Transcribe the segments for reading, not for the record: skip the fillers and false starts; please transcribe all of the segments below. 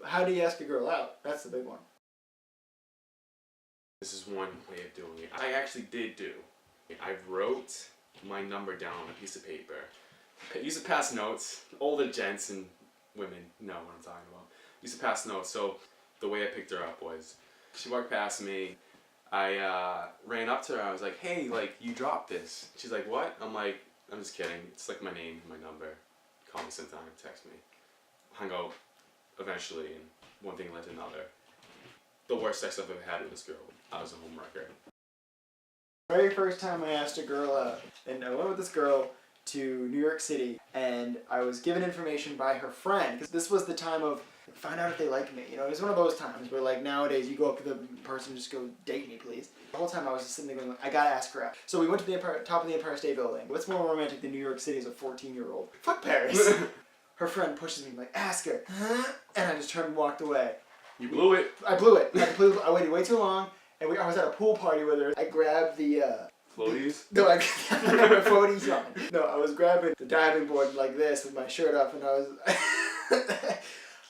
How do you ask a girl out? That's the big one. This is one way of doing it. I actually did do. I wrote my number down on a piece of paper. Used to pass notes. Older gents and women know what I'm talking about. Used to pass notes. So the way I picked her up was, she walked past me. I ran up to her. I was like, "Hey, like, you dropped this." She's like, "What?" I'm like, "I'm just kidding. It's like my name, my number. Call me sometime, text me." Hung out eventually, and one thing led to another. The worst sex I've ever had with this girl. I was a homewrecker. Very first time I asked a girl out, and I went with this girl to New York City, and I was given information by her friend, because this was the time of find out if they like me. You know, it was one of those times where, like, nowadays you go up to the person and just go, "Date me, please." The whole time I was just sitting there going, I gotta ask her out. So we went to the top of the Empire State Building. What's more romantic than New York City as a 14-year-old? Fuck Paris. Her friend pushes me, like, "Ask her." And I just turned and walked away. You blew it. I blew it. I waited way too long, and I was at a pool party with her. I grabbed the floaties? No, I grabbed my floaties on. No, I was grabbing the diving board like this with my shirt off, and I was...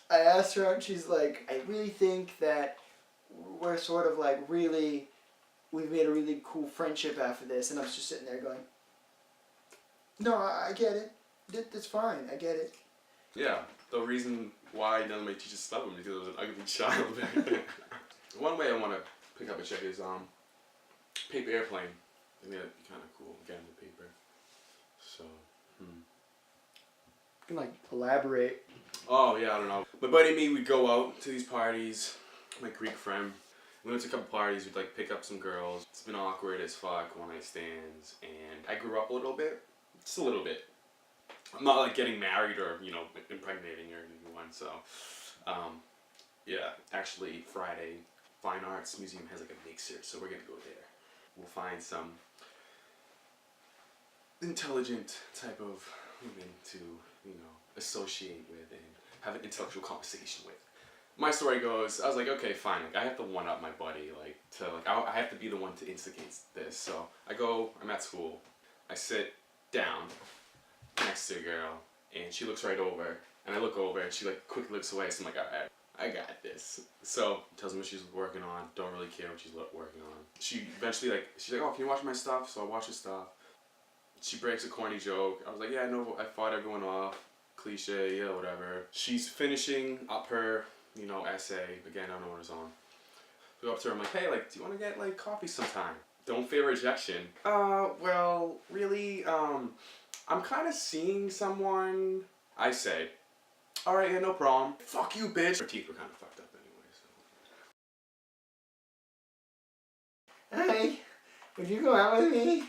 I asked her out, and she's like, "I really think that we're sort of like really... We've made a really cool friendship after this." And I was just sitting there going, "No, I get it. That's fine. I get it." Yeah, the reason why none of my teachers slept with me because I was an ugly child back then. One way I want to pick up a chick is paper airplane. I think that'd be kind of cool, getting the paper. So, You can, like, elaborate. Oh, yeah, I don't know. My buddy and me would go out to these parties. My Greek friend. We went to a couple parties. We'd, like, pick up some girls. It's been awkward as fuck, one night stands. And I grew up a little bit. Just a little bit. I'm not, like, getting married or, you know, impregnating or anyone, so. Yeah, actually, Friday, Fine Arts Museum has, like, a mixer, so we're gonna go there. We'll find some intelligent type of women to, you know, associate with and have an intellectual conversation with. My story goes, I was like, okay, fine, like, I have to one-up my buddy, like, I have to be the one to instigate this. So I'm at school, I sit down next to a girl, and she looks right over, and I look over, and she, like, quickly looks away, so I'm like, alright, I got this. So, tells me what she's working on, don't really care what she's working on. She eventually, like, she's like, "Oh, can you watch my stuff?" So I watch her stuff. She breaks a corny joke. I was like, "Yeah, I know, I fought everyone off. Cliche, yeah, whatever." She's finishing up her, you know, essay. Again, I don't know what it's on. So I go up to her, I'm like, "Hey, like, do you want to get, like, coffee sometime?" Don't fear rejection. Well, really, I'm kind of seeing someone. I say, "Alright, yeah, no problem." Fuck you, bitch. Her teeth were kind of fucked up anyway, so. "Hey, would you go out with me?"